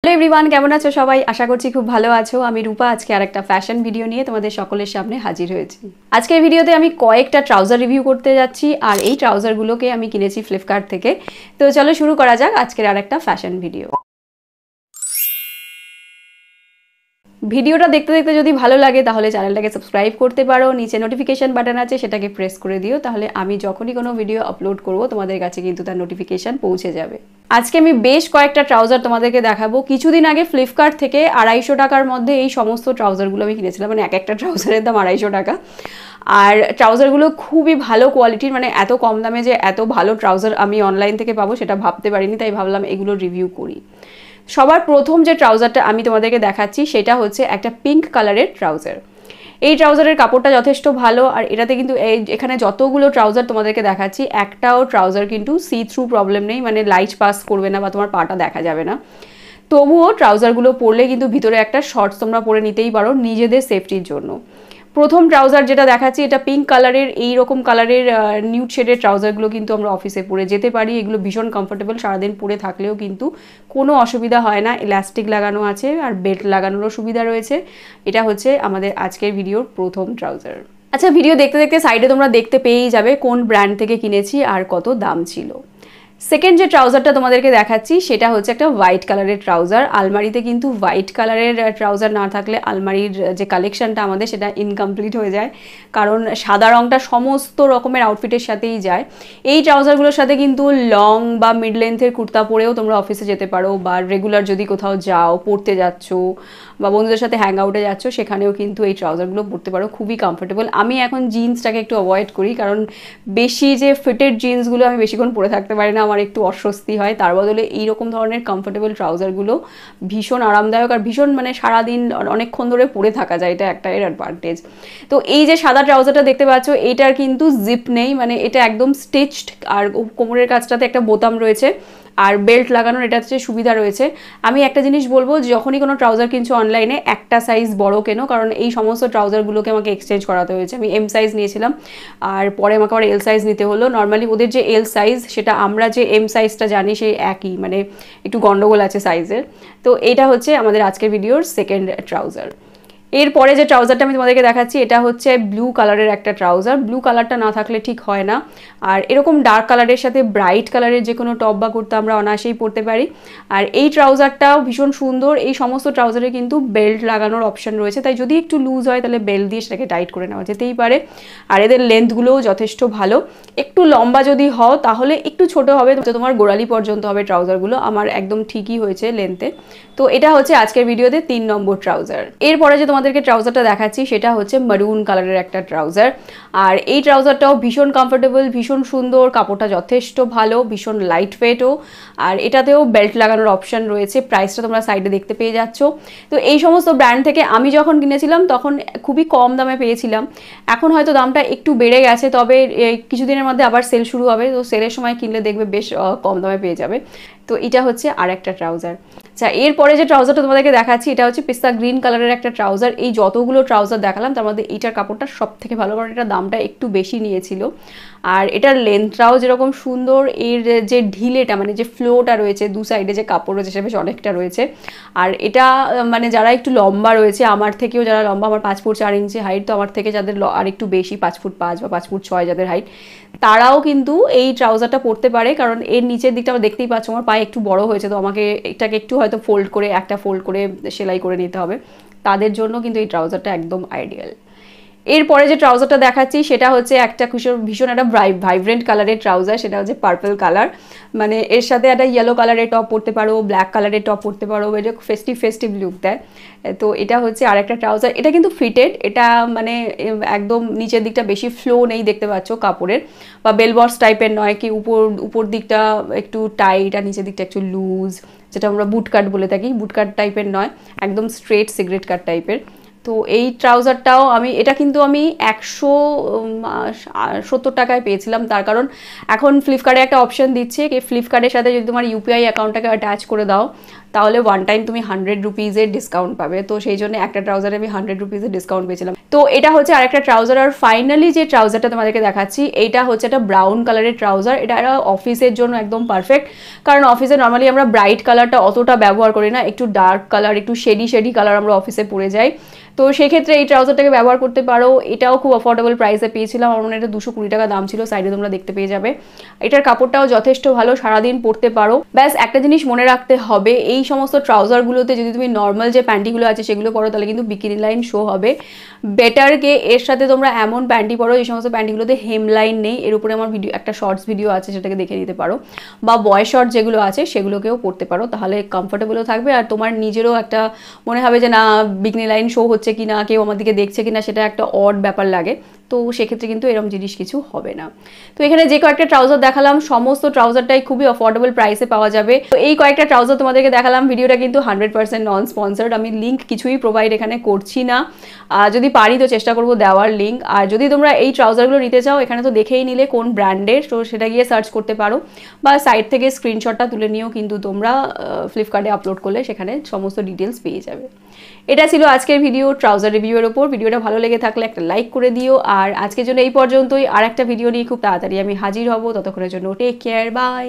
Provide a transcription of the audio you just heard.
Hello everyone, কেমন আছো সবাই? আশা করছি খুব ভালো আছো। আমি রূপা আজকে আর একটা ফ্যাশন ভিডিও নিয়ে তোমাদের সকলের সামনে হাজির হয়েছি। আজকের ভিডিওতে আমি কয়েকটা ট্রাউজার রিভিউ করতে যাচ্ছি, আর এই ট্রাউজারগুলোকে আমি কিনেছি ফ্লিপকার্ট থেকে। তো চলো শুরু করা যাক আজকের আর একটা ফ্যাশন ভিডিও। ভিডিওটা দেখতে দেখতে যদি ভালো লাগে তাহলে চ্যানেলটাকে সাবস্ক্রাইব করতে পারো, নিচে নোটিফিকেশন বাটন আছে সেটাকে প্রেস করে দিও, তাহলে আমি যখনই কোনো ভিডিও আপলোড করব তোমাদের কাছে কিন্তু তার নোটিফিকেশন পৌঁছে যাবে। আজকে আমি বেশ কয়েকটা ট্রাউজার তোমাদেরকে দেখাবো। কিছুদিন আগে ফ্লিপকার্ট থেকে 250 টাকার মধ্যে এই সমস্ত ট্রাউজারগুলো আমি কিনেছিলাম, মানে এক একটা ট্রাউজারের দাম 250 টাকা। আর ট্রাউজারগুলো খুবই ভালো কোয়ালিটির, মানে এত কম দামে যে এত ভালো ট্রাউজার আমি অনলাইন থেকে পাবো সেটা ভাবতে পারিনি, তাই ভাবলাম এগুলো রিভিউ করি। সবার প্রথম যে ট্রাউজারটা আমি তোমাদেরকে দেখাচ্ছি সেটা হচ্ছে একটা পিঙ্ক কালারের ট্রাউজার। এই ট্রাউজারের কাপড়টা যথেষ্ট ভালো, আর এটাতে কিন্তু এখানে যতগুলো ট্রাউজার তোমাদেরকে দেখাচ্ছি একটাও ট্রাউজার কিন্তু সি থ্রু প্রবলেম নেই, মানে লাইট পাস করবে না বা তোমার পাটা দেখা যাবে না। তবুও ট্রাউজারগুলো পরলে কিন্তু ভিতরে একটা শর্টস তোমরা পরে নিতেই পারো নিজেদের সেফটির জন্য। প্রথম ট্রাউজার যেটা দেখাচ্ছি এটা পিঙ্ক কালারের, এইরকম কালারের নিউড শেডের ট্রাউজারগুলো কিন্তু আমরা অফিসে পরে যেতে পারি। এগুলো ভীষণ কমফোর্টেবল, সারাদিন পরে থাকলেও কিন্তু কোনো অসুবিধা হয় না। ইলাস্টিক লাগানো আছে আর বেল্ট লাগানোরও সুবিধা রয়েছে। এটা হচ্ছে আমাদের আজকের ভিডিওর প্রথম ট্রাউজার। আচ্ছা, ভিডিও দেখতে দেখতে সাইডে তোমরা দেখতে পেয়েই যাবে কোন ব্র্যান্ড থেকে কিনেছি আর কত দাম ছিল। সেকেন্ড যে ট্রাউজারটা তোমাদেরকে দেখাচ্ছি সেটা হচ্ছে একটা হোয়াইট কালারের ট্রাউজার। আলমারিতে কিন্তু হোয়াইট কালারের ট্রাউজার না থাকলে আলমারির যে কালেকশনটা আমাদের সেটা ইনকমপ্লিট হয়ে যায়, কারণ সাদা রঙটা সমস্ত রকমের আউটফিটের সাথেই যায়। এই ট্রাউজারগুলোর সাথে কিন্তু লং বা মিড লেন্থের কুর্তা পরেও তোমরা অফিসে যেতে পারো, বা রেগুলার যদি কোথাও যাও, পড়তে যাচ্ছ বা বন্ধুদের সাথে হ্যাং আউটে যাচ্ছ সেখানেও কিন্তু এই ট্রাউজারগুলো পরতে পারো, খুবই কমফোর্টেবল। আমি এখন জিন্সটাকে একটু অ্যাভয়েড করি, কারণ বেশি যে ফিটেড জিন্সগুলো আমি বেশিক্ষণ পরে থাকতে পারি না, আমার একটু অস্বস্তি হয়। তার বদলে এইরকম ধরনের কমফোর্টেবল ট্রাউজারগুলো ভীষণ আরামদায়ক আর ভীষণ মানে সারাদিন অনেকক্ষণ ধরে পরে থাকা যায়, এটা একটা এর অ্যাডভান্টেজ। তো এই যে সাদা ট্রাউজারটা দেখতে পাচ্ছ এইটার কিন্তু জিপ নেই, মানে এটা একদম স্টিচড, আর কোমরের কাছটাতে একটা বোতাম রয়েছে আর বেল্ট লাগানোর এটা হচ্ছে সুবিধা রয়েছে। আমি একটা জিনিস বলবো, যখনই কোনো ট্রাউজার কিনছো অনলাইনে একটা সাইজ বড় কেনো, কারণ এই সমস্ত ট্রাউজারগুলোকে আমাকে এক্সচেঞ্জ করাতে হয়েছে। আমি এম সাইজ নিয়েছিলাম আর পরে আমাকে আবার এল সাইজ নিতে হলো। নর্মালি ওদের যে এল সাইজ সেটা আমরা যে এম সাইজটা জানি সেই একই, মানে একটু গন্ডগোল আছে সাইজের। তো এটা হচ্ছে আমাদের আজকের ভিডিওর সেকেন্ড ট্রাউজার। এরপরে যে ট্রাউজারটা আমি তোমাদেরকে দেখাচ্ছি এটা হচ্ছে ব্লু কালারের একটা ট্রাউজার। ব্লু কালারটা না থাকলে ঠিক হয় না, আর এরকম ডার্ক কালারের সাথে ব্রাইট কালারের যে কোনো টপ বা কুর্তা আমরা অনায়াসেই পরতে পারি। আর এই ট্রাউজারটাও ভীষণ সুন্দর। এই সমস্ত ট্রাউজারে কিন্তু বেল্ট লাগানোর অপশন রয়েছে, তাই যদি একটু লুজ হয় তাহলে বেল্ট দিয়ে সেটাকে টাইট করে নেওয়া যেতেই পারে। আর এদের লেন্থগুলোও যথেষ্ট ভালো। একটু লম্বা যদি হও তাহলে একটু ছোট হবে, তো তোমার গোড়ালি পর্যন্ত হবে ট্রাউজারগুলো। আমার একদম ঠিকই হয়েছে লেন্থে। তো এটা হচ্ছে আজকের ভিডিওতে 3 নম্বর ট্রাউজার। এরপরে যে তোমাদেরকে ট্রাউজারটা দেখাচ্ছি সেটা হচ্ছে মারুন কালারের একটা ট্রাউজার। আর এই ট্রাউজারটাও ভীষণ কমফোর্টেবল, ভীষণ সুন্দর, কাপড়টা যথেষ্ট ভালো, ভীষণ লাইট ওয়েটও, আর এটাতেও বেল্ট লাগানোর অপশন রয়েছে। প্রাইসটা তোমরা সাইডে দেখতে পেয়ে যাচ্ছ। তো এই সমস্ত ব্র্যান্ড থেকে আমি যখন কিনেছিলাম তখন খুবই কম দামে পেয়েছিলাম। এখন হয়তো দামটা একটু বেড়ে গেছে, তবে কিছুদিনের মধ্যে আবার সেল শুরু হবে, তো সেলের সময় কিনলে দেখবে বেশ কম দামে পেয়ে যাবে। তো এটা হচ্ছে আর একটা ট্রাউজার। আচ্ছা, এরপরে যে ট্রাউজারটা তোমাদেরকে দেখাচ্ছি এটা হচ্ছে পিস্তা গ্রিন কালারের একটা ট্রাউজার। এই যতগুলো ট্রাউজার দেখালাম তার মধ্যে এইটার কাপড়টা সব থেকে ভালো, কারণ এটা দামটা একটু বেশি নিয়েছিল। আর এটার লেন্থটাও যেরকম সুন্দর, এর যে ঢিলেটা মানে যে ফ্লোটা রয়েছে দু সাইডে যে কাপড় রয়েছে সে বেশ অনেকটা রয়েছে। আর এটা মানে যারা একটু লম্বা রয়েছে, আমার থেকেও যারা লম্বা, আমার 5 ফুট 4 ইঞ্চি হাইট, তো আমার থেকে যাদের আর একটু বেশি 5 ফুট 5 বা 5 ফুট 6 যাদের হাইট, তারাও কিন্তু এই ট্রাউজারটা পরতে পারে। কারণ এর নিচের দিকটা আমরা দেখতেই পাচ্ছ আমার পায়ে একটু বড় হয়েছে, তো আমাকে এটাকে একটু হয়তো ফোল্ড করে সেলাই করে নিতে হবে। তাদের জন্য কিন্তু এই ট্রাউজারটা একদম আইডিয়াল। এরপরে যে ট্রাউজারটা দেখাচ্ছি সেটা হচ্ছে একটা ভীষণ একটা ভাইব্রেন্ট কালারের ট্রাউজার। সেটা হচ্ছে পার্পল কালার, মানে এর সাথে একটা ইয়েলো কালারের টপ পরতে পারো, ব্ল্যাক কালারের টপ পরতে পারো, এটা ফেস্টিভ লুক দেয়। তো এটা হচ্ছে আরেকটা ট্রাউজার। এটা কিন্তু ফিটেড, এটা মানে একদম নিচের দিকটা বেশি ফ্লো নেই দেখতে পাচ্ছ কাপড়ের, বা বেলবক্স টাইপের নয়, কি উপর দিকটা একটু টাইট আর নিচের দিকটা একটু লুজ, যেটা আমরা বুট কাট বলে থাকি, বুট কাট টাইপের নয়, একদম স্ট্রেট সিগারেট কাট টাইপের। তো এই ট্রাউজারটাও এটা কিন্তু আমি 170 টাকায় পেয়েছিলাম। তার কারণ এখন ফ্লিপকার্টে একটা অপশন দিচ্ছে কি, ফ্লিপকার্টের সাথে যদি তোমার ইউপিআই অ্যাকাউন্টটাকে অ্যাটাচ করে দাও তাহলে ওয়ান টাইম তুমি 100 রুপিজের ডিসকাউন্ট পাবে। তো সেই জন্য একটা ট্রাউজারে আমি 100 রুপিজের ডিসকাউন্ট পেয়েছিলাম। তো এটা হচ্ছে আরেকটা ট্রাউজার। আর ফাইনালি যে ট্রাউজারটা তোমাদেরকে দেখাচ্ছি, এইটা হচ্ছে একটা ব্রাউন কালারের ট্রাউজার। এটা অফিসের জন্য একদম পারফেক্ট, কারণ অফিসে নর্মালি আমরা ব্রাইট কালারটা অতটা ব্যবহার করি না, একটু ডার্ক কালার, একটু শেডি কালার আমরা অফিসে পরে যাই। তো সেক্ষেত্রে এই ট্রাউজারটাকে ব্যবহার করতে পারো। এটাও খুব অ্যাফোর্ডেবল প্রাইসে পেয়েছিলাম, আমার মনে হয় এটা 220 টাকা দাম ছিল, সাইডে তোমরা দেখতে পেয়ে যাবে। এটার কাপড়টাও যথেষ্ট ভালো, সারাদিন পরতে পারো। ব্যাস একটা জিনিস মনে রাখতে হবে, এই সমস্ত ট্রাউজারগুলোতে যদি তুমি নর্মাল যে প্যান্টিগুলো আছে সেগুলো পরো তাহলে কিন্তু বিকিনি লাইন শো হবে। বেটারকে এর সাথে তোমরা এমন প্যান্টি পরো যে সমস্ত প্যান্টিগুলোতে হেম লাইন নেই। এর উপরে আমার একটা শর্টস ভিডিও আছে, সেটাকে দেখে নিতে পারো, বা বয় শর্ট যেগুলো আছে সেগুলোকেও পরতে পারো, তাহলে কমফোর্টেবলও থাকবে আর তোমার নিজেরও একটা মনে হবে যে না বিকিনি লাইন শো হচ্ছে কি না, কেউ আমার দিকে দেখছে কিনা, সেটা একটা অড ব্যাপার লাগে। তো সেক্ষেত্রে কিন্তু এরকম জিনিস কিছু হবে না। তো এখানে যে কয়েকটা ট্রাউজার দেখালাম সমস্ত ট্রাউজারটাই খুবই অ্যাফোর্ডেবল প্রাইসে পাওয়া যাবে। তো এই কয়েকটা ট্রাউজার তোমাদেরকে দেখালাম। ভিডিওটা কিন্তু 100% নন স্পন্সার্ড, আমি লিঙ্ক কিছুই প্রোভাইড এখানে করছি না। যদি পারি তো চেষ্টা করবো দেওয়ার লিঙ্ক। আর যদি তোমরা এই ট্রাউজারগুলো নিতে চাও, এখানে তো দেখেই নিলে কোন ব্র্যান্ডের, তো সেটা গিয়ে সার্চ করতে পারো, বা সাইট থেকে স্ক্রিনশটটা তুলে নিয়েও কিন্তু তোমরা ফ্লিপকার্টে আপলোড করলে সেখানে সমস্ত ডিটেলস পেয়ে যাবে। এটা ছিল আজকের ভিডিও ট্রাউজার রিভিউয়ের ওপর। ভিডিওটা ভালো লেগে থাকলে একটা লাইক করে দিও। আর আজকের জন্য এই পর্যন্তই। আর একটা ভিডিও নিয়ে খুব তাড়াতাড়ি আমি হাজির হব। ততক্ষণের জন্য টেক কেয়ার, বাই।